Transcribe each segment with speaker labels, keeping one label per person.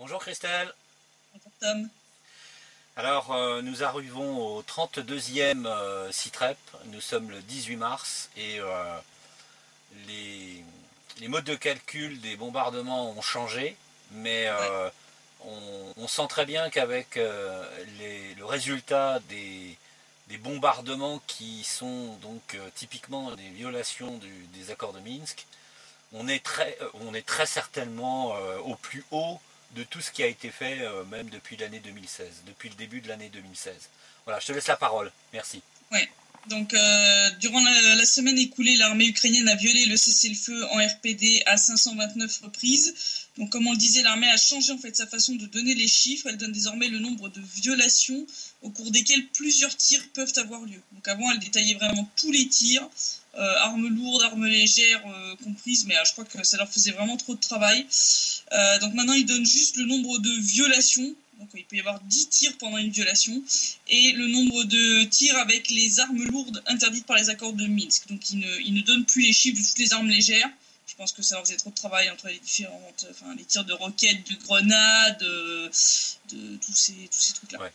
Speaker 1: Bonjour Christelle.
Speaker 2: Bonjour Tom.
Speaker 1: Alors nous arrivons au 32e CITREP, nous sommes le 18 mars et les, les modes de calcul des bombardements ont changé, mais
Speaker 2: Ouais,
Speaker 1: on sent très bien qu'avec le résultat des bombardements qui sont donc typiquement des violations des accords de Minsk, on est très certainement au plus haut de tout ce qui a été fait, même depuis l'année 2016, depuis le début de l'année 2016. Voilà, je te laisse la parole. Merci.
Speaker 2: ouais. Donc, durant la semaine écoulée, l'armée ukrainienne a violé le cessez-le-feu en RPD à 529 reprises. Donc, comme on le disait, l'armée a changé en fait sa façon de donner les chiffres. Elle donne désormais le nombre de violations au cours desquelles plusieurs tirs peuvent avoir lieu. Donc, avant, elle détaillait vraiment tous les tirs, armes lourdes, armes légères comprises, mais je crois que ça leur faisait vraiment trop de travail. Donc, maintenant, ils donnent juste le nombre de violations. Donc il peut y avoir 10 tirs pendant une violation et le nombre de tirs avec les armes lourdes interdites par les accords de Minsk. Donc il ne donne plus les chiffres de toutes les armes légères. Je pense que ça leur faisait trop de travail entre les différentes, les tirs de roquettes, de grenades, de tous ces trucs-là.
Speaker 1: Ouais.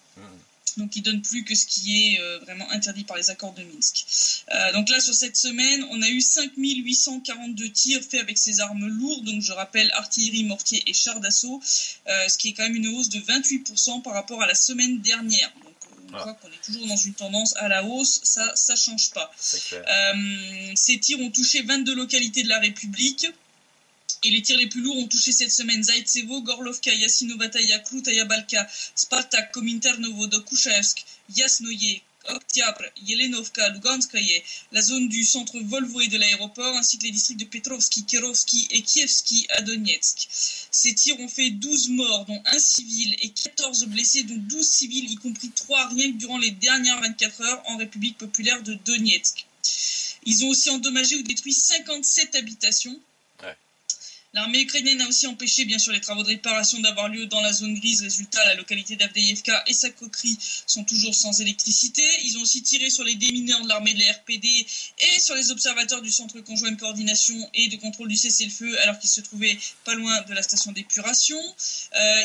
Speaker 2: Donc il donne plus que ce qui est vraiment interdit par les accords de Minsk. Donc là, sur cette semaine, on a eu 5842 tirs faits avec ces armes lourdes, donc je rappelle artillerie, mortier et chars d'assaut, ce qui est quand même une hausse de 28% par rapport à la semaine dernière. Donc on voit qu'on est toujours dans une tendance à la hausse, ça change pas.
Speaker 1: C'est clair.
Speaker 2: Ces tirs ont touché 22 localités de la République. Et les tirs les plus lourds ont touché cette semaine Zaïtsevo, Gorlovka, Yassinovataïa, Krutaya Balka, Spartak, Kominternovo, Dokuchaevsk, Yasnoye, Oktябрь, Yelenovka, Luganskaye, la zone du centre Volvo et de l'aéroport, ainsi que les districts de Petrovski, Kirovski et Kievski à Donetsk. Ces tirs ont fait 12 morts, dont un civil, et 14 blessés, dont 12 civils, y compris 3 rien que durant les dernières 24 heures en République populaire de Donetsk. Ils ont aussi endommagé ou détruit 57 habitations. L'armée ukrainienne a aussi empêché, bien sûr, les travaux de réparation d'avoir lieu dans la zone grise. Résultat, la localité d'Avdeïevka et sa coquerie sont toujours sans électricité. Ils ont aussi tiré sur les démineurs de l'armée de la RPD et sur les observateurs du centre conjoint de coordination et de contrôle du cessez-le-feu, alors qu'ils se trouvaient pas loin de la station d'épuration.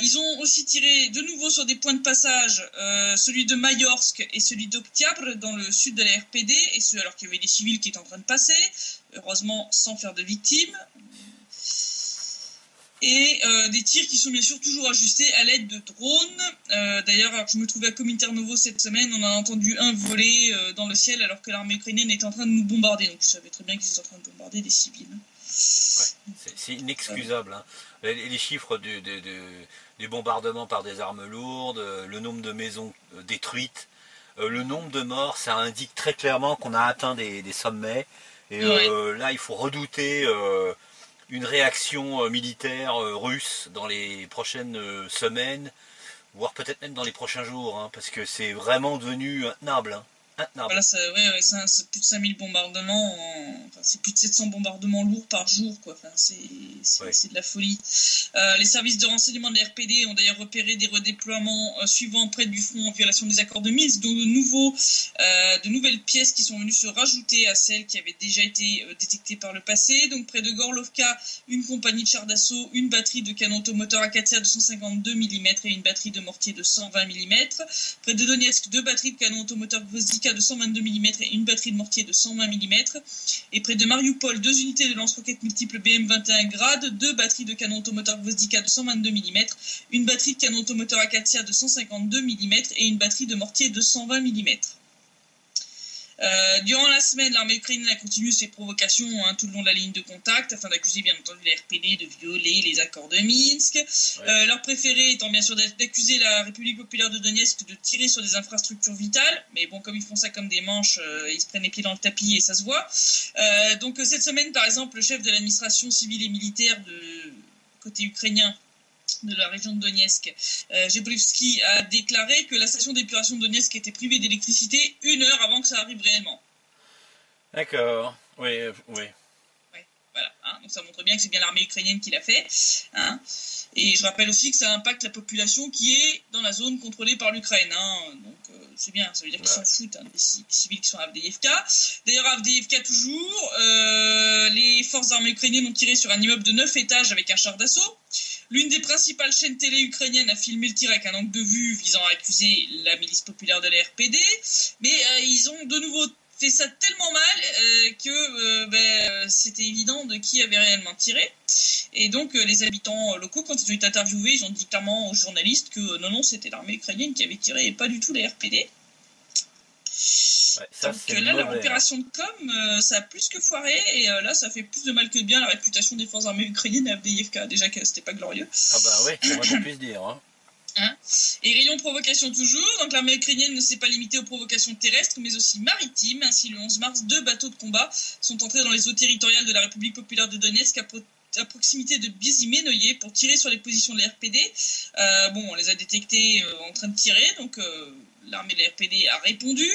Speaker 2: Ils ont aussi tiré de nouveau sur des points de passage, celui de Mayorsk et celui d'Oktябрь dans le sud de la RPD, et ce alors qu'il y avait des civils qui étaient en train de passer, heureusement sans faire de victimes. Et des tirs qui sont bien sûr toujours ajustés à l'aide de drones. D'ailleurs, alors que je me trouvais à Kominternovo cette semaine, on a entendu un voler dans le ciel alors que l'armée ukrainienne était en train de nous bombarder. Donc je savais très bien qu'ils étaient en train de bombarder des civils.
Speaker 1: Ouais. C'est inexcusable. Hein. Les chiffres du bombardement par des armes lourdes, le nombre de maisons détruites, le nombre de morts, ça indique très clairement qu'on a atteint des sommets. Et là, il faut redouter une réaction militaire russe dans les prochaines semaines, voire peut-être même dans les prochains jours, hein, parce que c'est vraiment devenu intenable. Hein, intenable.
Speaker 2: Voilà, c'est plus de 5000 bombardements, c'est plus de 700 bombardements lourds par jour, quoi. Enfin, c'est de la folie. Les services de renseignement de la RPD ont d'ailleurs repéré des redéploiements suivants près du front en violation des accords de Minsk, dont de nouvelles pièces qui sont venues se rajouter à celles qui avaient déjà été détectées par le passé. Donc près de Gorlovka, une compagnie de chars d'assaut, une batterie de canons automoteurs Akatia de 152 mm et une batterie de mortier de 120 mm. Près de Donetsk, 2 batteries de canons automoteurs Gvozdika de 122 mm et une batterie de mortier de 120 mm. Et près de Mariupol, 2 unités de lance-roquettes multiples BM-21 Grad, 2 batteries de canons automoteur Gvozdika de 122 mm, une batterie de canon automoteur Akatia de 152 mm et une batterie de mortier de 120 mm. Durant la semaine, l'armée ukrainienne a continué ses provocations tout le long de la ligne de contact afin d'accuser bien entendu la RPD de violer les accords de Minsk. Leur préféré étant bien sûr d'accuser la République populaire de Donetsk de tirer sur des infrastructures vitales. Mais bon, comme ils font ça comme des manches, ils se prennent les pieds dans le tapis et ça se voit. Donc cette semaine, par exemple, le chef de l'administration civile et militaire de côté ukrainien de la région de Donetsk, Gebrivski, a déclaré que la station d'épuration de Donetsk était privée d'électricité 1 heure avant que ça arrive réellement.
Speaker 1: D'accord, oui, oui.
Speaker 2: Ouais. Voilà, hein, donc ça montre bien que c'est bien l'armée ukrainienne qui l'a fait. Hein. Et je rappelle aussi que ça impacte la population qui est dans la zone contrôlée par l'Ukraine. Hein. Donc c'est bien, ça veut dire qu'ils s'en foutent des civils qui sont à Avdiivka. D'ailleurs, à Avdiivka toujours, les forces armées ukrainiennes ont tiré sur un immeuble de 9 étages avec un char d'assaut. L'une des principales chaînes télé ukrainiennes a filmé le tir avec un angle de vue visant à accuser la milice populaire de la RPD. Mais ils ont de nouveau fait ça tellement mal que c'était évident de qui avait réellement tiré. Et donc les habitants locaux, quand ils ont été interviewés, ils ont dit clairement aux journalistes que non, c'était l'armée ukrainienne qui avait tiré et pas du tout la RPD. Ouais, ça, donc là, mauvais, l'opération de com, ça a plus que foiré, et là, ça fait plus de mal que de bien la réputation des forces armées ukrainiennes à Avdiivka. Déjà que c'était pas glorieux.
Speaker 1: Ah bah ouais, c'est moi qu'on puisse dire.
Speaker 2: Hein. Et rayon provocation toujours, donc l'armée ukrainienne ne s'est pas limitée aux provocations terrestres mais aussi maritimes. Ainsi le 11 mars, 2 bateaux de combat sont entrés dans les eaux territoriales de la République populaire de Donetsk à proximité de Bizimenoye pour tirer sur les positions de la RPD. On les a détectés en train de tirer, donc l'armée de la RPD a répondu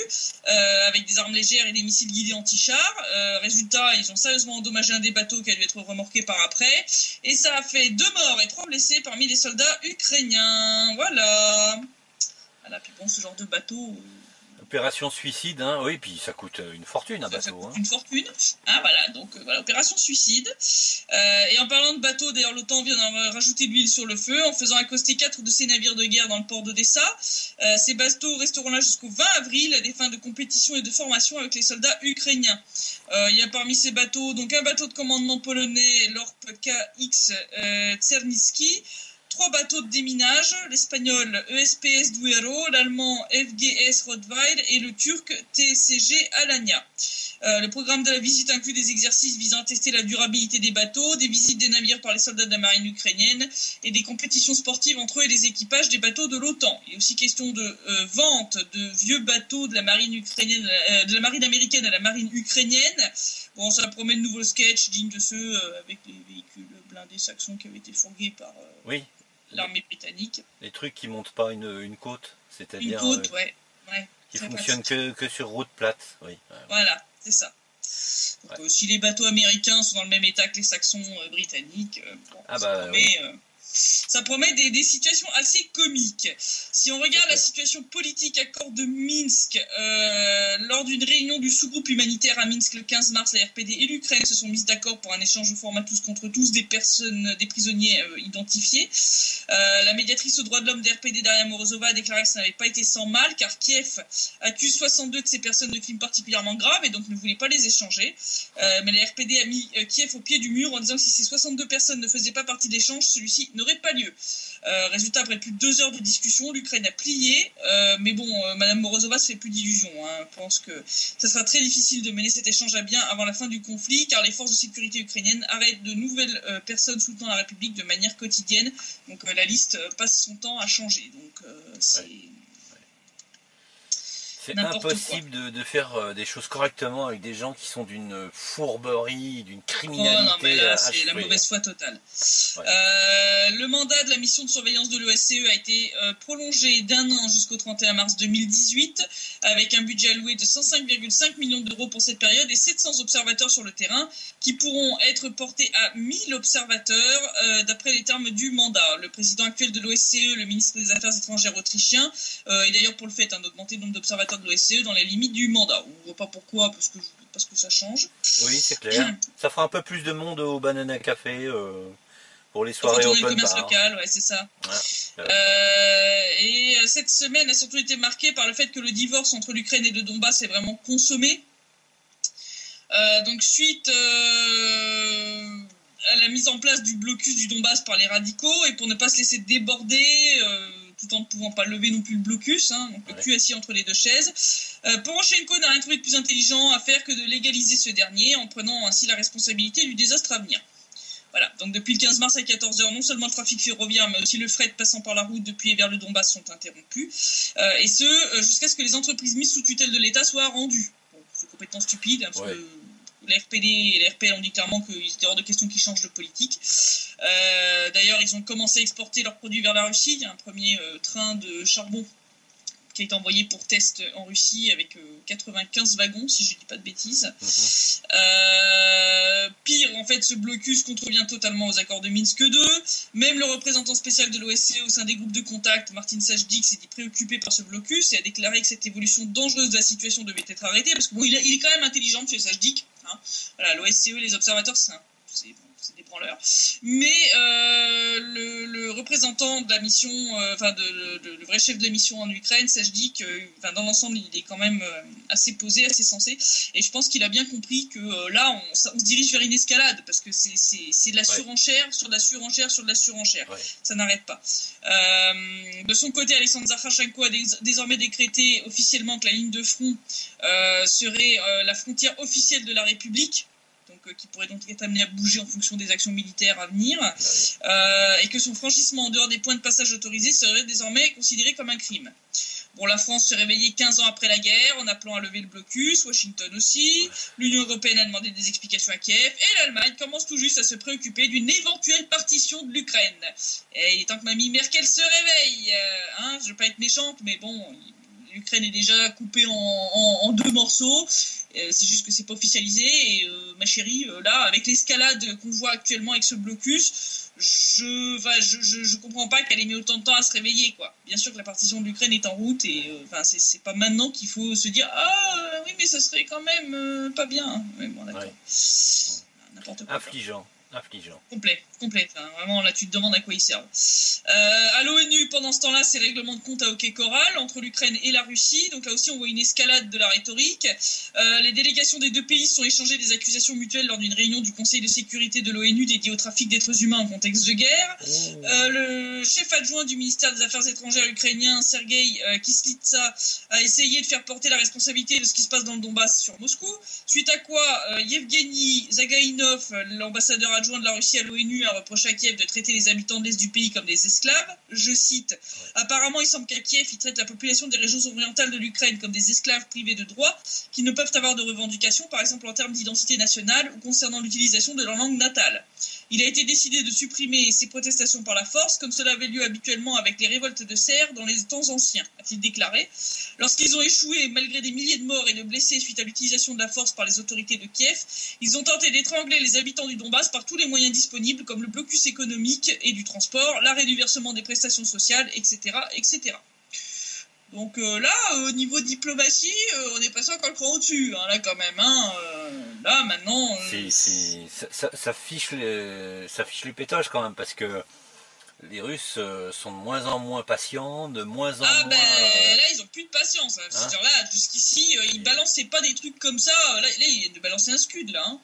Speaker 2: avec des armes légères et des missiles guidés anti-chars. Résultat, ils ont sérieusement endommagé un des bateaux qui a dû être remorqué par après. Et ça a fait 2 morts et 3 blessés parmi les soldats ukrainiens. Voilà. Puis bon, ce genre de bateau...
Speaker 1: Opération suicide, hein, oui, puis ça coûte une fortune un bateau.
Speaker 2: Ça coûte une fortune. Voilà, donc voilà, opération suicide. Et en parlant de bateaux, d'ailleurs, l'OTAN vient d'en rajouter de l'huile sur le feu en faisant accoster 4 de ses navires de guerre dans le port d'Odessa. Ces bateaux resteront là jusqu'au 20 avril à des fins de compétition et de formation avec les soldats ukrainiens. Il y a parmi ces bateaux donc un bateau de commandement polonais, l'Orp KX Czerniski, 3 bateaux de déminage, l'espagnol ESPS Duero, l'allemand FGS Rottweil et le turc TCG Alanya. Le programme de la visite inclut des exercices visant à tester la durabilité des bateaux, des visites des navires par les soldats de la marine ukrainienne et des compétitions sportives entre eux et les équipages des bateaux de l'OTAN. Il est aussi question de vente de vieux bateaux de la marine ukrainienne, de la marine américaine à la marine ukrainienne. Bon, ça promet de nouveaux sketchs dignes de ceux avec les véhicules blindés saxons qui avaient été fourgués par l'armée britannique.
Speaker 1: Les trucs qui montent pas une côte, c'est-à-dire
Speaker 2: une côte,
Speaker 1: qui fonctionnent que sur route plate. Oui.
Speaker 2: Voilà, c'est ça. Donc, si les bateaux américains sont dans le même état que les saxons britanniques, ça promet des situations assez comiques. Si on regarde la situation politique à Corps de Minsk, lors d'une réunion du sous-groupe humanitaire à Minsk le 15 mars, la RPD et l'Ukraine se sont mises d'accord pour un échange au format tous contre tous des prisonniers identifiés. La médiatrice aux droits de l'homme de RPD, Daria Morozova, a déclaré que ça n'avait pas été sans mal, car Kiev accuse 62 de ces personnes de crimes particulièrement graves et donc ne voulait pas les échanger. Mais la RPD a mis Kiev au pied du mur en disant que si ces 62 personnes ne faisaient pas partie de l'échange, celui-ci n'aurait pas lieu. Résultat, après plus de 2 heures de discussion, l'Ukraine a plié, mais bon, Madame Morozova se fait plus d'illusions. Je pense que ça sera très difficile de mener cet échange à bien avant la fin du conflit, car les forces de sécurité ukrainiennes arrêtent de nouvelles personnes soutenant la République de manière quotidienne. Donc la liste passe son temps à changer. Donc c'est...
Speaker 1: C'est impossible de faire des choses correctement avec des gens qui sont d'une fourberie, d'une criminalité.
Speaker 2: Non, mais là, c'est la mauvaise foi totale. Le mandat de la mission de surveillance de l'OSCE a été prolongé d'1 an jusqu'au 31 mars 2018, avec un budget alloué de 105,5 millions d'euros pour cette période et 700 observateurs sur le terrain, qui pourront être portés à 1000 observateurs d'après les termes du mandat. Le président actuel de l'OSCE, le ministre des Affaires étrangères autrichien, est d'ailleurs pour le fait d'augmenter le nombre d'observateurs de l'OSCE dans les limites du mandat. On ne voit pas pourquoi, parce que ça change.
Speaker 1: Oui, c'est clair. Ça fera un peu plus de monde au Banana Café pour les soirées open bar.
Speaker 2: Le commerce local, c'est ça. Et cette semaine a surtout été marquée par le fait que le divorce entre l'Ukraine et le Donbass est vraiment consommé. Donc suite à la mise en place du blocus du Donbass par les radicaux, et pour ne pas se laisser déborder, tout en ne pouvant pas lever non plus le blocus, donc le cul assis entre les deux chaises, Poroshenko n'a rien trouvé de plus intelligent à faire que de légaliser ce dernier, en prenant ainsi la responsabilité du désastre à venir. Voilà, donc depuis le 15 mars à 14h, non seulement le trafic ferroviaire, mais aussi le fret passant par la route depuis et vers le Donbass sont interrompus, et ce, jusqu'à ce que les entreprises mises sous tutelle de l'État soient rendues. Bon, c'est complètement stupide, parce que la RPD et les RPL ont dit clairement qu'il était hors de question qu'ils changent de politique. D'ailleurs, ils ont commencé à exporter leurs produits vers la Russie. Il y a un premier train de charbon qui a été envoyé pour test en Russie avec 95 wagons, si je ne dis pas de bêtises. Pire, en fait, ce blocus contrevient totalement aux accords de Minsk II. Même le représentant spécial de l'OSCE au sein des groupes de contact, Martin Sajdik, s'est dit préoccupé par ce blocus et a déclaré que cette évolution dangereuse de la situation devait être arrêtée, parce que bon, il est quand même intelligent, M. Sajdik. Hein. Voilà, l'OSCE, les observateurs, c'est des branleurs. Mais le représentant de la mission, le vrai chef de la mission en Ukraine, ça je dis que dans l'ensemble, il est quand même assez posé, assez sensé. Et je pense qu'il a bien compris que là, on se dirige vers une escalade, parce que c'est de la surenchère sur de la surenchère sur de la surenchère. Ouais. Ça n'arrête pas. De son côté, Alexandre Zakharchenko a désormais décrété officiellement que la ligne de front serait la frontière officielle de la République. Qui pourrait donc être amené à bouger en fonction des actions militaires à venir, et que son franchissement en dehors des points de passage autorisés serait désormais considéré comme un crime. Bon, la France se réveillait 15 ans après la guerre en appelant à lever le blocus, Washington aussi, l'Union européenne a demandé des explications à Kiev, et l'Allemagne commence tout juste à se préoccuper d'une éventuelle partition de l'Ukraine. Et il est temps que mamie Merkel se réveille, je ne veux pas être méchante, mais bon, l'Ukraine est déjà coupée en deux morceaux. C'est juste que c'est pas officialisé. Et ma chérie, là, avec l'escalade qu'on voit actuellement avec ce blocus, je comprends pas qu'elle ait mis autant de temps à se réveiller, quoi. Bien sûr que la partition de l'Ukraine est en route et c'est pas maintenant qu'il faut se dire oui, mais ça serait quand même pas bien. Mais bon, d'accord. Ouais. N'importe quoi.
Speaker 1: Affligeant.
Speaker 2: Complet. Enfin, vraiment, là, tu te demandes à quoi ils servent. À l'ONU, pendant ce temps-là, c'est règlement de compte à hockey choral entre l'Ukraine et la Russie. Donc là aussi, on voit une escalade de la rhétorique. Les délégations des deux pays se sont échangées des accusations mutuelles lors d'une réunion du Conseil de sécurité de l'ONU dédiée au trafic d'êtres humains en contexte de guerre. Le chef adjoint du ministère des Affaires étrangères ukrainien, Sergei Kislitsa, a essayé de faire porter la responsabilité de ce qui se passe dans le Donbass sur Moscou. Suite à quoi, Yevgeny Zagainov, l'ambassadeur adjoint de la Russie à l'ONU, a reproché à Kiev de traiter les habitants de l'Est du pays comme des esclaves. Je cite, « Apparemment, il semble qu'à Kiev, ils traitent la population des régions orientales de l'Ukraine comme des esclaves privés de droits qui ne peuvent avoir de revendications, par exemple en termes d'identité nationale ou concernant l'utilisation de leur langue natale. Il a été décidé de supprimer ces protestations par la force, comme cela avait lieu habituellement avec les révoltes de serfs dans les temps anciens, a-t-il déclaré. Lorsqu'ils ont échoué, malgré des milliers de morts et de blessés suite à l'utilisation de la force par les autorités de Kiev, ils ont tenté d'étrangler les habitants du Donbass par tous les moyens disponibles, comme le blocus économique et du transport, l'arrêt du versement des prestations sociales, etc., etc. » Donc là, au niveau diplomatie, on est passé encore le cran au-dessus, là quand même. Là, maintenant...
Speaker 1: Ça fiche les pétoches quand même, parce que les Russes sont de moins en moins patients, de moins en moins...
Speaker 2: là, ils ont plus de patience. C'est-à-dire là, jusqu'ici, ils balançaient pas des trucs comme ça. Là ils viennent de balancer un scud, là.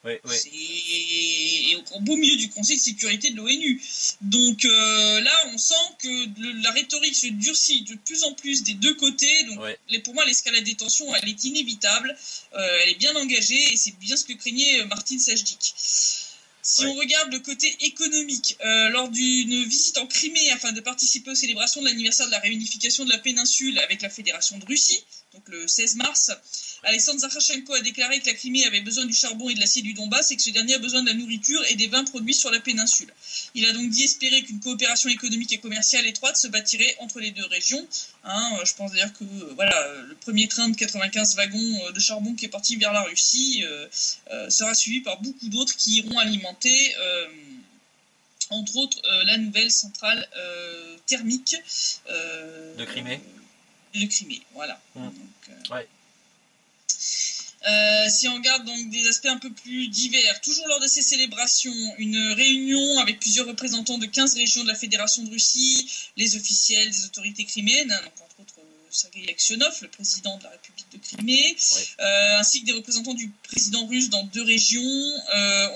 Speaker 1: Oui.
Speaker 2: Et au beau milieu du Conseil de sécurité de l'ONU. Donc là, on sent que la rhétorique se durcit de plus en plus des deux côtés. Donc pour moi, l'escalade des tensions, elle est inévitable. Elle est bien engagée et c'est bien ce que craignait Martin Sajdik. Si on regarde le côté économique, lors d'une visite en Crimée afin de participer aux célébrations de l'anniversaire de la réunification de la péninsule avec la Fédération de Russie, donc le 16 mars, Alexandre Zakharchenko a déclaré que la Crimée avait besoin du charbon et de l'acier du Donbass et que ce dernier a besoin de la nourriture et des vins produits sur la péninsule. Il a donc dit espérer qu'une coopération économique et commerciale étroite se bâtirait entre les deux régions. Je pense d'ailleurs que le premier train de 95 wagons de charbon qui est parti vers la Russie sera suivi par beaucoup d'autres qui iront alimenter, entre autres, la nouvelle centrale thermique
Speaker 1: de Crimée.
Speaker 2: De Crimée, voilà. Donc, si on regarde donc des aspects un peu plus divers, toujours lors de ces célébrations, une réunion avec plusieurs représentants de 15 régions de la Fédération de Russie, les officiels des autorités criméennes, donc entre autres Sergei Aksionov, le président de la République de Crimée, ainsi que des représentants du président russe dans deux régions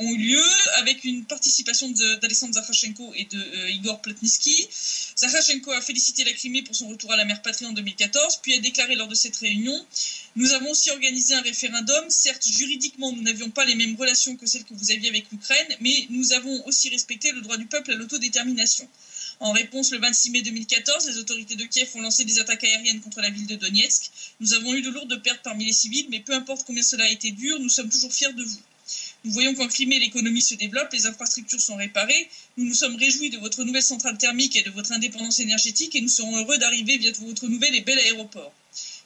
Speaker 2: ont eu lieu, avec une participation d'Alexandre Zakharchenko et de Igor Plotnitsky. Zakharchenko a félicité la Crimée pour son retour à la mère patrie en 2014, puis a déclaré lors de cette réunion « Nous avons aussi organisé un référendum. Certes, juridiquement, nous n'avions pas les mêmes relations que celles que vous aviez avec l'Ukraine, mais nous avons aussi respecté le droit du peuple à l'autodétermination. » En réponse, le 26 mai 2014, les autorités de Kiev ont lancé des attaques aériennes contre la ville de Donetsk. Nous avons eu de lourdes pertes parmi les civils, mais peu importe combien cela a été dur, nous sommes toujours fiers de vous. Nous voyons qu'en Crimée, l'économie se développe, les infrastructures sont réparées. Nous nous sommes réjouis de votre nouvelle centrale thermique et de votre indépendance énergétique et nous serons heureux d'arriver via votre nouvel et bel aéroport.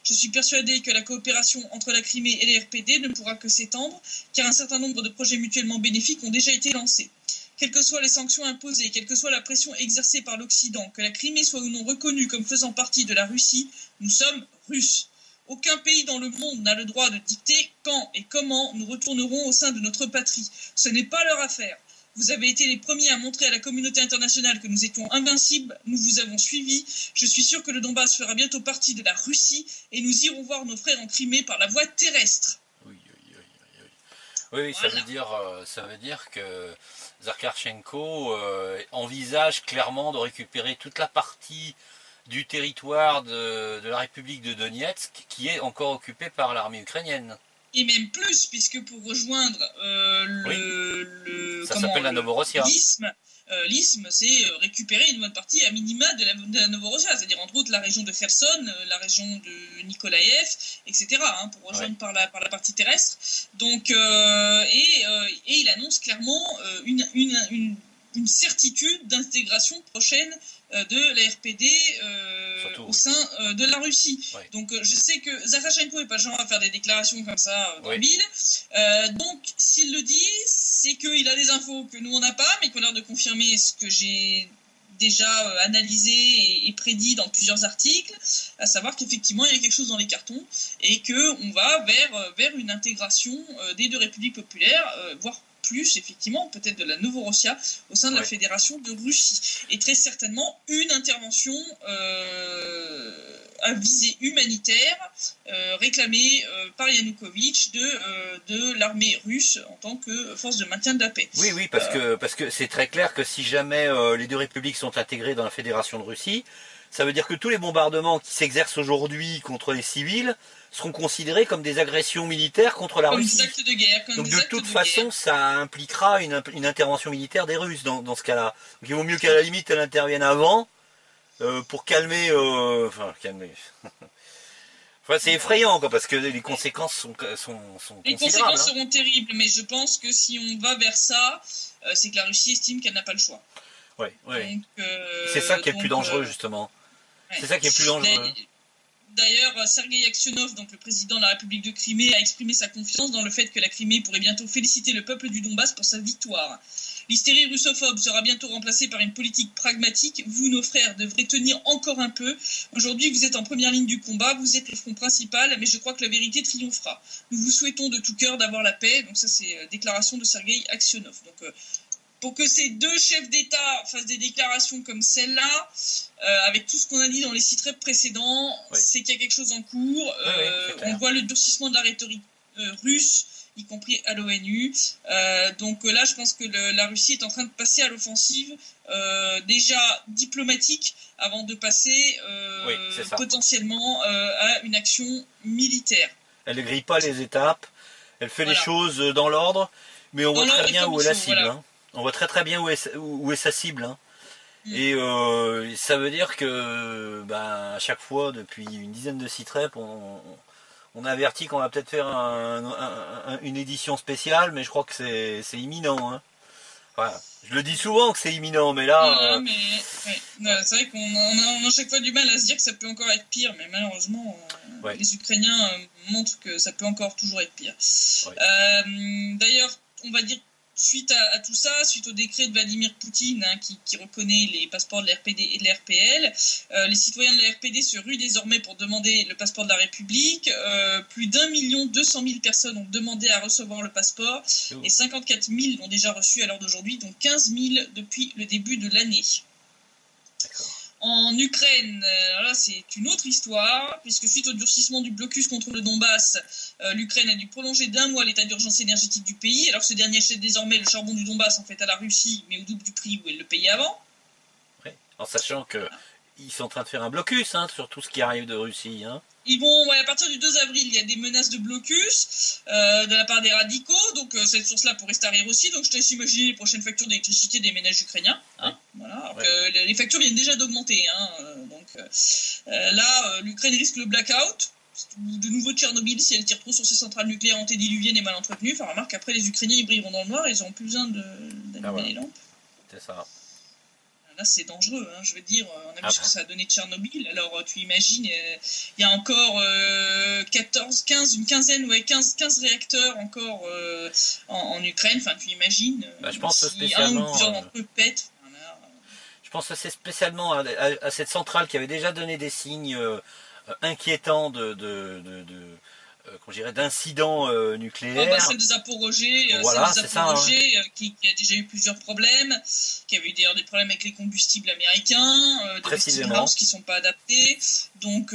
Speaker 2: Je suis persuadé que la coopération entre la Crimée et les RPD ne pourra que s'étendre, car un certain nombre de projets mutuellement bénéfiques ont déjà été lancés. Quelles que soient les sanctions imposées, quelle que soit la pression exercée par l'Occident, que la Crimée soit ou non reconnue comme faisant partie de la Russie, nous sommes Russes. Aucun pays dans le monde n'a le droit de dicter quand et comment nous retournerons au sein de notre patrie. Ce n'est pas leur affaire. Vous avez été les premiers à montrer à la communauté internationale que nous étions invincibles, nous vous avons suivis. Je suis sûr que le Donbass fera bientôt partie de la Russie et nous irons voir nos frères en Crimée par la voie terrestre.
Speaker 1: Oui, voilà. Ça veut dire que Zakharchenko envisage clairement de récupérer toute la partie du territoire de la République de Donetsk qui est encore occupée par l'armée ukrainienne.
Speaker 2: Et même plus, puisque pour rejoindre
Speaker 1: ça s'appelle la Novorossia.
Speaker 2: L'isthme, c'est récupérer une bonne partie à minima de la Novorossia, c'est-à-dire entre autres la région de Kherson, la région de Nikolaïev, etc., pour rejoindre par la partie terrestre. Donc, et il annonce clairement une certitude d'intégration prochaine de la RPD au sein de la Russie. Ouais. Donc je sais que Zakharchenko n'est pas le genre à faire des déclarations comme ça dans le vide. Donc s'il le dit, c'est qu'il a des infos que nous on n'a pas, mais qu'on a l'air de confirmer ce que j'ai déjà analysé et prédit dans plusieurs articles, à savoir qu'effectivement il y a quelque chose dans les cartons et qu'on va vers une intégration des deux républiques populaires, voire plus, effectivement, peut-être de la Novorossia au sein de la Fédération de Russie. Et très certainement une intervention à visée humanitaire réclamée par Yanukovych de l'armée russe en tant que force de maintien de la paix.
Speaker 1: Oui, parce que c'est très clair que si jamais les deux républiques sont intégrées dans la Fédération de Russie, ça veut dire que tous les bombardements qui s'exercent aujourd'hui contre les civils seront considérés comme des agressions militaires contre la Russie.
Speaker 2: Comme des actes de guerre.
Speaker 1: Donc de toute façon, ça impliquera une intervention militaire des Russes dans ce cas-là. Donc il vaut mieux qu'à la limite, elle intervienne avant pour calmer... Enfin, c'est effrayant, quoi, parce que les conséquences sont considérables.
Speaker 2: Les conséquences seront terribles, mais je pense que si on va vers ça, c'est que la Russie estime qu'elle n'a pas le choix.
Speaker 1: Oui. C'est ça qui est le plus dangereux, justement. C'est ça qui est le plus dangereux.
Speaker 2: D'ailleurs, Sergueï Aksionov, donc le président de la République de Crimée, a exprimé sa confiance dans le fait que la Crimée pourrait bientôt féliciter le peuple du Donbass pour sa victoire. L'hystérie russophobe sera bientôt remplacée par une politique pragmatique. Vous, nos frères, devrez tenir encore un peu. Aujourd'hui, vous êtes en première ligne du combat, vous êtes le front principal, mais je crois que la vérité triomphera. Nous vous souhaitons de tout cœur d'avoir la paix. Donc ça, c'est déclaration de Sergueï Aksionov. Donc pour que ces deux chefs d'État fassent des déclarations comme celle-là, avec tout ce qu'on a dit dans les citrets précédents, c'est qu'il y a quelque chose en cours. On voit le durcissement de la rhétorique russe, y compris à l'ONU. Donc là, je pense que la Russie est en train de passer à l'offensive, déjà diplomatique, avant de passer potentiellement à une action militaire.
Speaker 1: Elle ne grille pas les étapes, elle fait les choses dans l'ordre, mais on voit très bien où est la cible. On voit très bien où est sa cible. Et ça veut dire que à chaque fois, depuis une dizaine de Citrep, on avertit qu'on va peut-être faire une édition spéciale, mais je crois que c'est imminent. Voilà. Je le dis souvent que c'est imminent, mais là...
Speaker 2: c'est vrai qu'on a à chaque fois du mal à se dire que ça peut encore être pire, mais malheureusement, les Ukrainiens montrent que ça peut encore toujours être pire. D'ailleurs, on va dire, suite à tout ça, suite au décret de Vladimir Poutine qui reconnaît les passeports de la RPD et de la RPL, les citoyens de la RPD se ruent désormais pour demander le passeport de la République. Plus d'1 200 000 personnes ont demandé à recevoir le passeport et 54 000 l'ont déjà reçu à l'heure d'aujourd'hui, donc 15 000 depuis le début de l'année.
Speaker 1: D'accord.
Speaker 2: En Ukraine, là c'est une autre histoire, puisque suite au durcissement du blocus contre le Donbass, l'Ukraine a dû prolonger d'1 mois l'état d'urgence énergétique du pays. Alors ce dernier achète désormais le charbon du Donbass en fait à la Russie, mais au double du prix où elle le payait avant.
Speaker 1: Oui, en sachant qu'ils sont en train de faire un blocus sur tout ce qui arrive de Russie.
Speaker 2: Ils vont, à partir du 2 avril, il y a des menaces de blocus de la part des radicaux, donc cette source-là pourrait se tarir aussi, donc je te laisse imaginer les prochaines factures d'électricité des ménages ukrainiens. Voilà, alors que les factures viennent déjà d'augmenter. Donc là, l'Ukraine risque le blackout, de nouveau Tchernobyl, si elle tire trop sur ses centrales nucléaires antédiluviennes et mal entretenues. Enfin, remarque, après, les Ukrainiens, ils brilleront dans le noir, ils n'auront plus besoin d'allumer les lampes.
Speaker 1: C'est ça.
Speaker 2: Là, c'est dangereux, hein, je veux dire, on a vu ce que ça a donné Tchernobyl. Alors, tu imagines, il y a encore 15 réacteurs encore en Ukraine. Enfin, tu imagines,
Speaker 1: je pense
Speaker 2: si
Speaker 1: spécialement,
Speaker 2: un ou plusieurs d'entre eux pètent.
Speaker 1: Je pense que c'est spécialement à cette centrale qui avait déjà donné des signes inquiétants d'incidents nucléaires.
Speaker 2: Celle de Zaporozhye,
Speaker 1: voilà,
Speaker 2: qui a déjà eu plusieurs problèmes, qui avait eu d'ailleurs des problèmes avec les combustibles américains, des Westinghouse qui ne sont pas adaptés. Donc,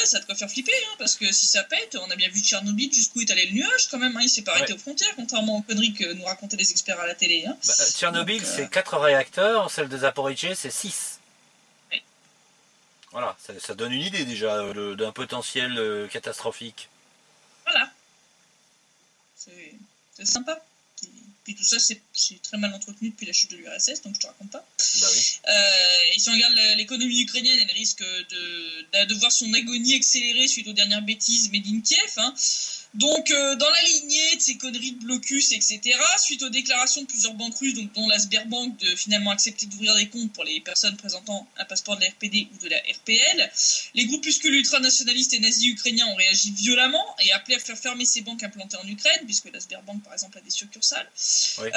Speaker 2: ça a de quoi faire flipper, hein, parce que si ça pète, on a bien vu Tchernobyl jusqu'où est allé le nuage quand même, hein, il s'est pas arrêté aux frontières, contrairement aux conneries que nous racontaient les experts à la télé. Hein.
Speaker 1: Tchernobyl, c'est 4 réacteurs, celle de Zaporozhye, c'est 6.
Speaker 2: Oui.
Speaker 1: Voilà, ça donne une idée déjà d'un potentiel catastrophique.
Speaker 2: Voilà. C'est sympa. Puis tout ça, c'est très mal entretenu depuis la chute de l'URSS, donc je te raconte pas.
Speaker 1: Bah oui.
Speaker 2: Et si on regarde l'économie ukrainienne, elle risque de voir son agonie accélérer suite aux dernières bêtises made in Kiev. Hein. Donc, dans la lignée de ces conneries de blocus, etc., suite aux déclarations de plusieurs banques russes, dont la Sberbank, de finalement accepter d'ouvrir des comptes pour les personnes présentant un passeport de la RPD ou de la RPL, les groupuscules ultranationalistes et nazis ukrainiens ont réagi violemment et appelé à faire fermer ces banques implantées en Ukraine, puisque la Sberbank, par exemple, a des succursales. Oui.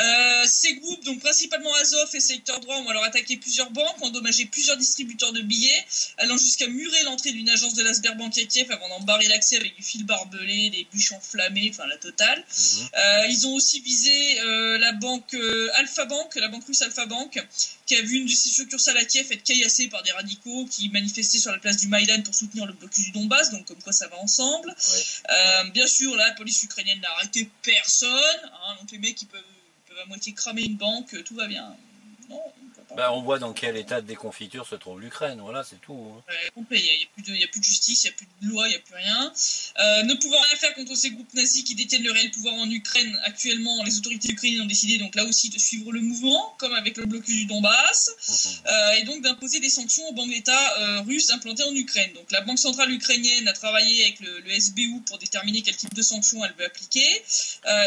Speaker 2: Ces groupes, donc principalement Azov et Secteur Droit, ont alors attaqué plusieurs banques, endommagé plusieurs distributeurs de billets, allant jusqu'à murer l'entrée d'une agence de la Sberbank à Kiev avant d'en barrer l'accès avec du fil barbelé, des bûches enflammées, enfin la totale. Ils ont aussi visé la banque Alpha Bank, la banque russe Alpha Bank, qui a vu une de ses succursales à Kiev être caillassée par des radicaux qui manifestaient sur la place du Maïdan pour soutenir le blocus du Donbass, donc comme quoi ça va ensemble. Bien sûr, la police ukrainienne n'a arrêté personne, hein, donc les mecs ils peuvent à moitié cramer une banque, tout va bien. Non,
Speaker 1: on voit dans quel état de déconfiture se trouve l'Ukraine, voilà, c'est tout. Hein.
Speaker 2: Il n'y a plus de justice, il n'y a plus de loi, il n'y a plus rien. Ne pouvant rien faire contre ces groupes nazis qui détiennent le réel pouvoir en Ukraine actuellement, les autorités ukrainiennes ont décidé donc là aussi de suivre le mouvement, comme avec le blocus du Donbass, et donc d'imposer des sanctions aux banques d'État russes implantées en Ukraine. Donc la Banque centrale ukrainienne a travaillé avec le SBU pour déterminer quel type de sanctions elle veut appliquer,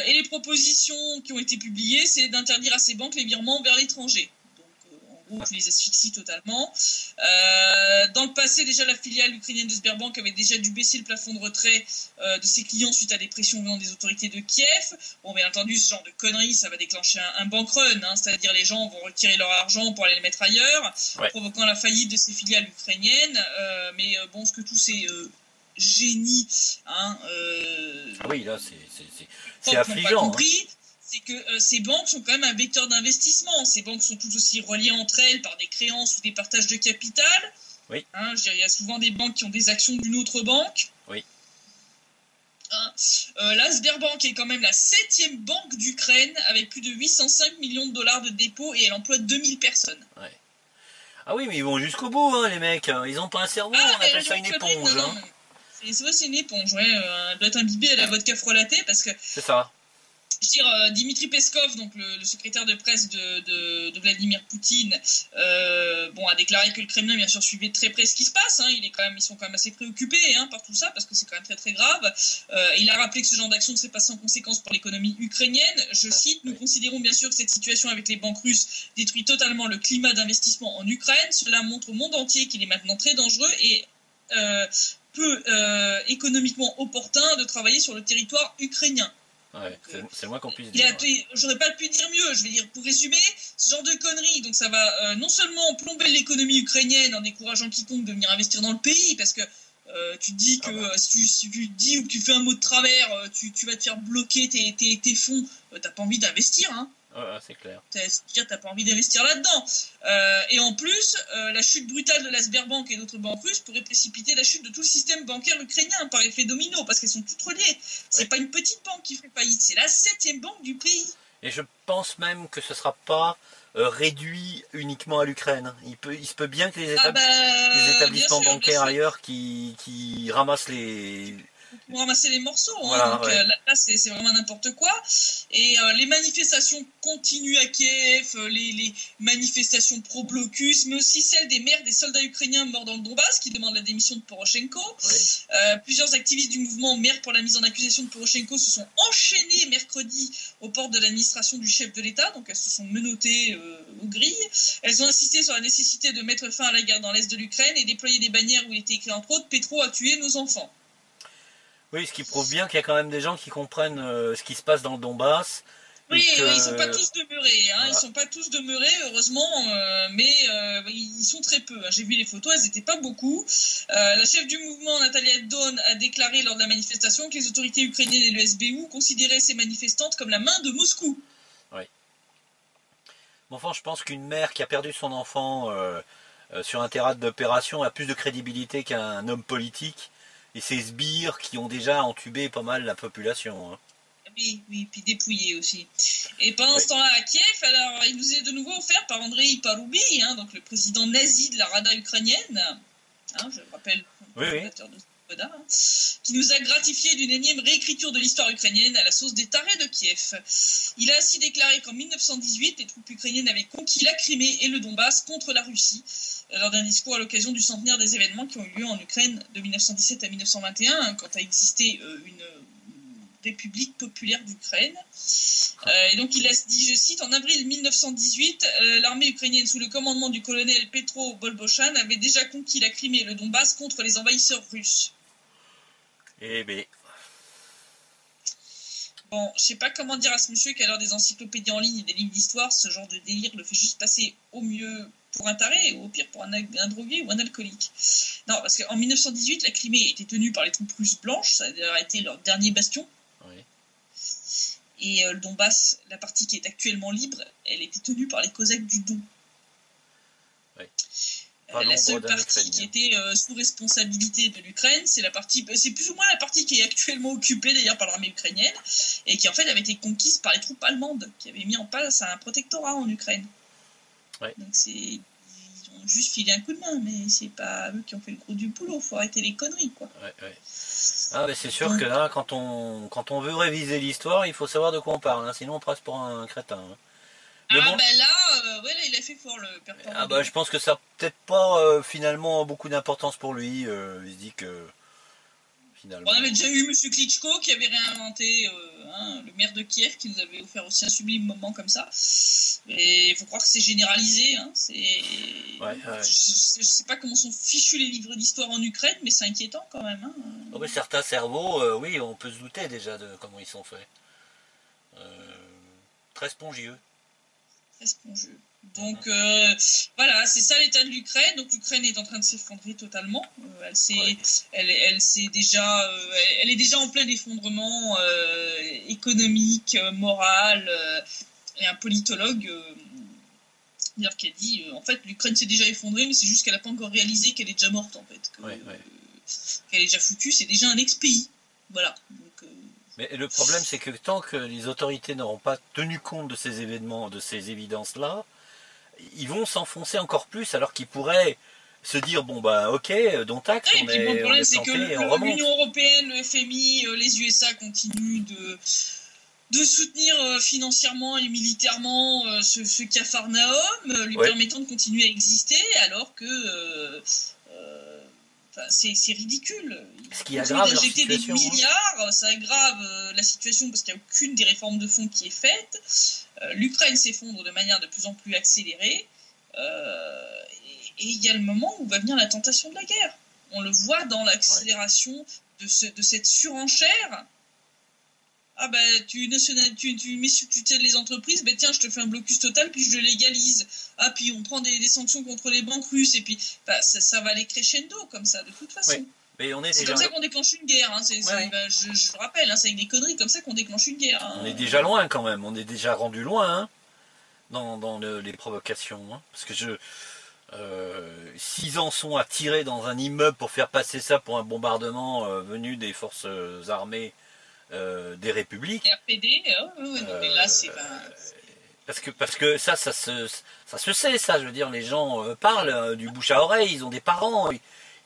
Speaker 2: et les propositions qui ont été publiées, c'est d'interdire à ces banques les virements vers l'étranger. Tu les asphyxies totalement. Dans le passé, déjà, la filiale ukrainienne de Sberbank avait déjà dû baisser le plafond de retrait de ses clients suite à des pressions venant des autorités de Kiev. Bon, bien entendu, ce genre de conneries, ça va déclencher un bank run, hein, c'est-à-dire les gens vont retirer leur argent pour aller le mettre ailleurs, provoquant la faillite de ces filiales ukrainiennes. Mais bon, ce que tous ces génies... Hein,
Speaker 1: oui, là, c'est affligeant.
Speaker 2: Compris, c'est que ces banques sont quand même un vecteur d'investissement. Ces banques sont toutes aussi reliées entre elles par des créances ou des partages de capital.
Speaker 1: Oui.
Speaker 2: Hein, je veux dire, il y a souvent des banques qui ont des actions d'une autre banque.
Speaker 1: Oui.
Speaker 2: Hein, la Sberbank est quand même la 7e banque d'Ukraine avec plus de 805 millions de dollars de dépôts et elle emploie 2000 personnes.
Speaker 1: Ouais. Ah oui, mais ils vont jusqu'au bout, hein, les mecs. Ils n'ont pas un cerveau, on appelle ça une éponge.
Speaker 2: Non, hein. C'est une éponge, ouais. Elle doit être imbibée à la vodka frelatée parce que...
Speaker 1: C'est ça.
Speaker 2: Je veux dire, Dimitri Peskov, donc le secrétaire de presse de Vladimir Poutine, a déclaré que le Kremlin, bien sûr, suivait très près ce qui se passe. Hein. Ils sont quand même assez préoccupés par tout ça, parce que c'est quand même très très grave. Il a rappelé que ce genre d'action ne serait pas sans conséquence pour l'économie ukrainienne. Je cite, « Nous considérons bien sûr que cette situation avec les banques russes détruit totalement le climat d'investissement en Ukraine. Cela montre au monde entier qu'il est maintenant très dangereux et peu économiquement opportun de travailler sur le territoire ukrainien. »
Speaker 1: Ouais, c'est moins qu'on puisse dire.
Speaker 2: J'aurais pas pu dire mieux. Je veux dire, pour résumer, ce genre de conneries, donc ça va non seulement plomber l'économie ukrainienne en décourageant quiconque de venir investir dans le pays, parce que tu te dis que si tu dis ou que tu fais un mot de travers, tu vas te faire bloquer tes fonds. T'as pas envie d'investir, hein.
Speaker 1: Ouais, c'est clair.
Speaker 2: T'as pas envie d'investir là-dedans. Et en plus, la chute brutale de la Sberbank et d'autres banques russes pourrait précipiter la chute de tout le système bancaire ukrainien par effet domino, parce qu'elles sont toutes reliées. C'est pas une petite banque qui ferait faillite, c'est la 7e banque du pays.
Speaker 1: Et je pense même que ce sera pas réduit uniquement à l'Ukraine. Il se peut bien que les établissements bancaires ailleurs qui ramassent
Speaker 2: pour ramasser les morceaux.
Speaker 1: Voilà,
Speaker 2: donc
Speaker 1: ouais.
Speaker 2: là, c'est vraiment n'importe quoi. Et les manifestations continuent à Kiev, les manifestations pro-blocus, mais aussi celles des mères des soldats ukrainiens morts dans le Donbass qui demandent la démission de Poroshenko.
Speaker 1: Ouais.
Speaker 2: Plusieurs activistes du mouvement Mères pour la mise en accusation de Poroshenko se sont enchaînés mercredi aux portes de l'administration du chef de l'État. Donc elles se sont menottées aux grilles. Elles ont insisté sur la nécessité de mettre fin à la guerre dans l'est de l'Ukraine et déployer des bannières où il était écrit entre autres « Petro a tué nos enfants ».
Speaker 1: Oui, ce qui prouve bien qu'il y a quand même des gens qui comprennent ce qui se passe dans le Donbass.
Speaker 2: Oui,
Speaker 1: Que...
Speaker 2: ils sont pas tous demeurés,
Speaker 1: Voilà.
Speaker 2: Ils sont pas tous demeurés, heureusement, mais ils sont très peu. J'ai vu les photos, elles n'étaient pas beaucoup. La chef du mouvement, Natalia Dawn, a déclaré lors de la manifestation que les autorités ukrainiennes et le SBU considéraient ces manifestantes comme la main de Moscou.
Speaker 1: Oui. Bon, enfin, je pense qu'une mère qui a perdu son enfant sur un théâtre d'opération a plus de crédibilité qu'un homme politique et ces sbires qui ont déjà entubé pas mal la population. Hein.
Speaker 2: Oui, puis dépouillé aussi. Et pendant ce temps-là, à Kiev, alors, il nous est de nouveau offert par Andrei Paroubi, donc le président nazi de la Rada ukrainienne, je rappelle, le fondateur de Rada, qui nous a gratifié d'une énième réécriture de l'histoire ukrainienne à la sauce des tarés de Kiev. Il a ainsi déclaré qu'en 1918, les troupes ukrainiennes avaient conquis la Crimée et le Donbass contre la Russie, lors d'un discours à l'occasion du centenaire des événements qui ont eu lieu en Ukraine de 1917 à 1921, quand a existé une République populaire d'Ukraine. Et donc il a dit, je cite, en avril 1918, l'armée ukrainienne sous le commandement du colonel Petro Bolbochan avait déjà conquis la Crimée et le Donbass contre les envahisseurs russes.
Speaker 1: Eh bien.
Speaker 2: Bon, je sais pas comment dire à ce monsieur qu'à l'heure des encyclopédies en ligne et des livres d'histoire, ce genre de délire le fait juste passer au mieux pour un taré ou au pire pour un drogué ou un alcoolique. Non, parce qu'en 1918, la Crimée était tenue par les troupes russes blanches, ça a été leur dernier bastion.
Speaker 1: Oui.
Speaker 2: Et le Donbass, la partie qui est actuellement libre, elle était tenue par les Cosaques du Don.
Speaker 1: Oui.
Speaker 2: La seule partie qui était sous responsabilité de l'Ukraine, c'est plus ou moins la partie qui est actuellement occupée d'ailleurs par l'armée ukrainienne et qui en fait avait été conquise par les troupes allemandes qui avaient mis en place un protectorat en Ukraine.
Speaker 1: Ouais.
Speaker 2: Donc ils ont juste filé un coup de main, mais c'est pas eux qui ont fait le gros du boulot. Faut arrêter les conneries, quoi.
Speaker 1: Ouais. Ah, mais c'est sûr que là, quand on veut réviser l'histoire, il faut savoir de quoi on parle, hein, sinon on passe pour un crétin. Hein.
Speaker 2: Mais bon, là, il a fait fort le père Paroubi.
Speaker 1: Ah bah je pense que ça n'a peut-être pas finalement beaucoup d'importance pour lui. Il se dit que finalement.
Speaker 2: On avait déjà eu M. Klitschko qui avait réinventé le maire de Kiev qui nous avait offert aussi un sublime moment comme ça. Et il faut croire que c'est généralisé.
Speaker 1: Ouais.
Speaker 2: Je sais pas comment sont fichus les livres d'histoire en Ukraine, mais c'est inquiétant quand même.
Speaker 1: Oh, mais certains cerveaux, oui, on peut se douter déjà de comment ils sont faits. Très spongieux.
Speaker 2: Esponjeux. Donc voilà, c'est ça l'état de l'Ukraine. Donc l'Ukraine est en train de s'effondrer totalement. Elle est déjà en plein effondrement économique, moral. Et un politologue d'ailleurs qui a dit en fait l'Ukraine s'est déjà effondrée, mais c'est juste qu'elle n'a pas encore réalisé qu'elle est déjà morte en fait. Qu'elle est déjà foutue, c'est déjà un ex-pays. Voilà. Donc,
Speaker 1: mais le problème, c'est que tant que les autorités n'auront pas tenu compte de ces événements, de ces évidences-là, ils vont s'enfoncer encore plus, alors qu'ils pourraient se dire, bon bah ok, dont acte,
Speaker 2: on est planté, le problème, c'est que l'Union européenne, le FMI, les USA continuent de soutenir financièrement et militairement ce Capharnaüm, lui permettant de continuer à exister, alors que c'est ridicule.
Speaker 1: Ce qui aggrave
Speaker 2: d'injecter des milliards, ça aggrave la situation parce qu'il n'y a aucune des réformes de fond qui est faite. L'Ukraine s'effondre de manière de plus en plus accélérée. Et il y a le moment où va venir la tentation de la guerre. On le voit dans l'accélération de cette surenchère. Ah ben tu mets sous tutelle les entreprises, ben tiens je te fais un blocus total puis je le légalise. Ah puis on prend des sanctions contre les banques russes et puis ça va aller crescendo comme ça de toute façon.
Speaker 1: Oui. Mais
Speaker 2: c'est comme ça qu'on déclenche une guerre. Je le rappelle, c'est avec des conneries comme ça qu'on déclenche une guerre.
Speaker 1: On est déjà loin quand même, on est déjà rendu loin dans les provocations. Parce que 6 ans sont à tirer dans un immeuble pour faire passer ça pour un bombardement venu des forces armées des républiques.
Speaker 2: RPD, mais là c'est
Speaker 1: parce que ça se sait, ça, je veux dire, les gens parlent du bouche à oreille, ils ont des parents,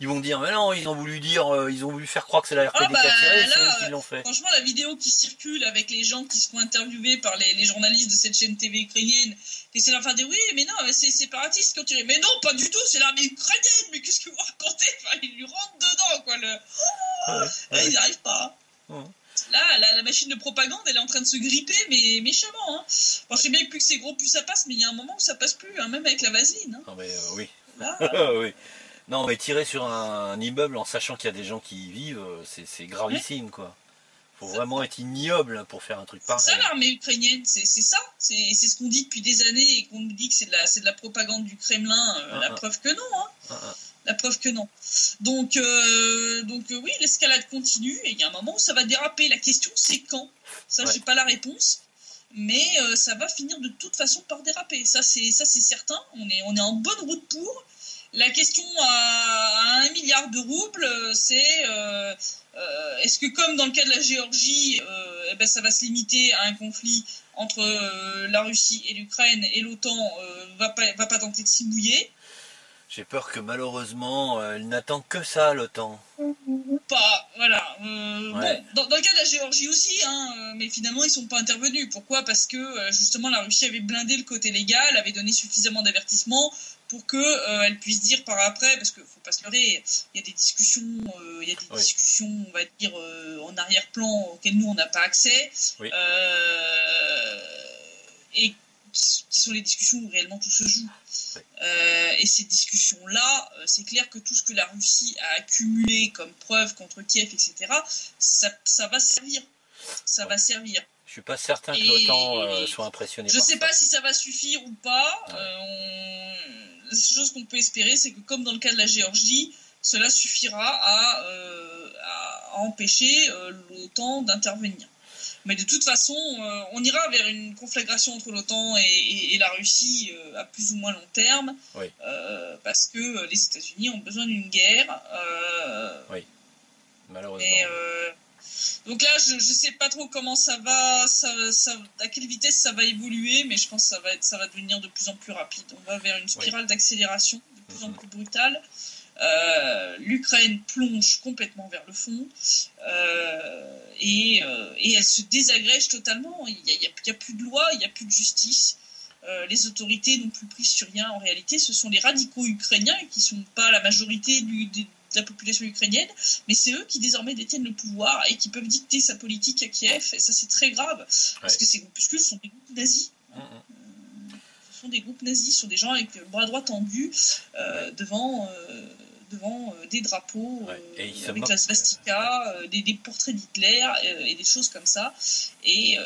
Speaker 1: ils vont dire mais non, ils ont voulu faire croire que c'est la RPD
Speaker 2: Ah bah
Speaker 1: qui a tiré, c'est eux
Speaker 2: là,
Speaker 1: qui l'ont fait.
Speaker 2: franchement, la vidéo qui circule avec les gens qui seront interviewés par les journalistes de cette chaîne TV ukrainienne, qui essaient de dire oui, mais non, c'est séparatiste qui ont tiré. Mais non, pas du tout, c'est l'armée ukrainienne, mais qu'est-ce que vous racontez? Enfin, ils lui rentrent dedans, quoi. Là, ils n'y arrivent pas.
Speaker 1: Ouais.
Speaker 2: Là, la machine de propagande, elle est en train de se gripper, mais méchamment. Hein. Bon, je sais bien que plus que c'est gros, plus ça passe, mais il y a un moment où ça passe plus, hein, même avec la vaseline. Hein.
Speaker 1: Non mais oui.
Speaker 2: Là,
Speaker 1: Oui. Non mais tirer sur un immeuble en sachant qu'il y a des gens qui y vivent, c'est gravissime quoi. Faut vraiment être ignoble pour faire un truc pareil.
Speaker 2: C'est ça l'armée ukrainienne, c'est ça. C'est ce qu'on dit depuis des années et qu'on nous dit que c'est de la propagande du Kremlin. La preuve que non. Hein. La preuve que non. Donc oui, l'escalade continue et il y a un moment où ça va déraper. La question c'est quand. Ça, j'ai pas la réponse. Mais ça va finir de toute façon par déraper. Ça c'est certain. On est en bonne route pour. La question à 1 milliard de roubles, c'est est-ce que comme dans le cas de la Géorgie, ça va se limiter à un conflit entre la Russie et l'Ukraine et l'OTAN va pas tenter de s'y mouiller.
Speaker 1: J'ai peur que malheureusement, elle n'attend que ça, l'OTAN.
Speaker 2: Pas, voilà. Bon, dans le cas de la Géorgie aussi, hein, mais finalement ils sont pas intervenus. Pourquoi? Parce que justement la Russie avait blindé le côté légal, avait donné suffisamment d'avertissements pour que elle puisse dire par après, parce qu'il faut pas se leurrer, il y a des discussions, on va dire en arrière-plan auxquelles nous on n'a pas accès, et qui sont les discussions où réellement tout se joue. Et ces discussions-là, c'est clair que tout ce que la Russie a accumulé comme preuve contre Kiev, etc., ça va servir. Ça va servir.
Speaker 1: Je suis pas certain que l'OTAN soit impressionné.
Speaker 2: Je sais pas si ça va suffire ou pas. La seule chose qu'on peut espérer, c'est que comme dans le cas de la Géorgie, cela suffira à empêcher l'OTAN d'intervenir. Mais de toute façon, on ira vers une conflagration entre l'OTAN et la Russie à plus ou moins long terme, parce que les États-Unis ont besoin d'une guerre.
Speaker 1: Malheureusement.
Speaker 2: Donc là, je sais pas trop comment ça va, à quelle vitesse ça va évoluer, mais je pense que ça va devenir de plus en plus rapide. On va vers une spirale d'accélération de plus en plus brutale. L'Ukraine plonge complètement vers le fond et elle se désagrège totalement. Il n'y a plus de loi, il n'y a plus de justice. Les autorités n'ont plus pris sur rien. En réalité, ce sont les radicaux ukrainiens qui ne sont pas la majorité de la population ukrainienne, mais c'est eux qui désormais détiennent le pouvoir et qui peuvent dicter sa politique à Kiev. Et ça, c'est très grave, parce que ces groupuscules sont des groupes nazis. Ce sont des groupes nazis, ce sont des gens avec le bras droit tendu devant des drapeaux avec la svastika, des portraits d'Hitler et des choses comme ça. Et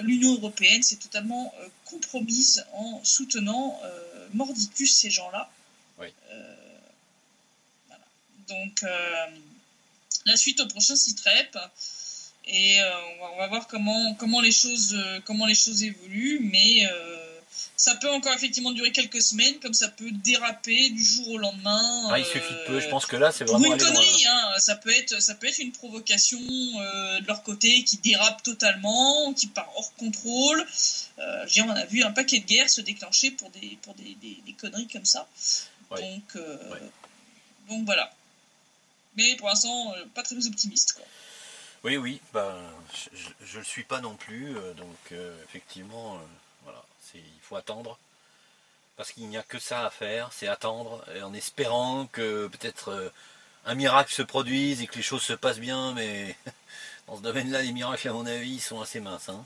Speaker 2: l'Union européenne s'est totalement compromise en soutenant mordicus ces gens-là. Voilà. Donc la suite au prochain SITREP. Et on va voir comment les choses évoluent, mais ça peut encore effectivement durer quelques semaines, comme ça peut déraper du jour au lendemain.
Speaker 1: Il suffit de peu. Je pense que là, c'est vraiment
Speaker 2: une connerie. Ça peut être une provocation de leur côté qui dérape totalement, qui part hors contrôle. On a vu un paquet de guerres se déclencher pour des conneries comme ça. Donc voilà. Mais pour l'instant, pas très optimiste, quoi.
Speaker 1: Oui, je le suis pas non plus, donc effectivement, voilà, il faut attendre, parce qu'il n'y a que ça à faire, c'est attendre, et en espérant que peut-être un miracle se produise et que les choses se passent bien, mais dans ce domaine-là, les miracles, à mon avis, sont assez minces. Hein.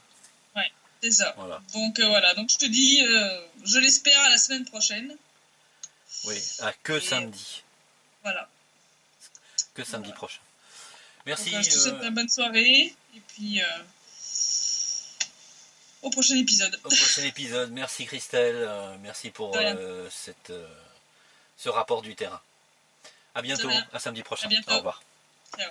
Speaker 2: Ouais, c'est ça. Voilà. Donc donc je te dis, je l'espère à la semaine prochaine.
Speaker 1: Oui, samedi.
Speaker 2: Voilà.
Speaker 1: Que samedi prochain. Merci.
Speaker 2: Donc, je te souhaite une bonne soirée et puis au prochain épisode.
Speaker 1: Au prochain épisode. Merci Christelle. Merci pour ce rapport du terrain. À bientôt. À samedi prochain.
Speaker 2: À bientôt.
Speaker 1: Au revoir.
Speaker 2: Ciao.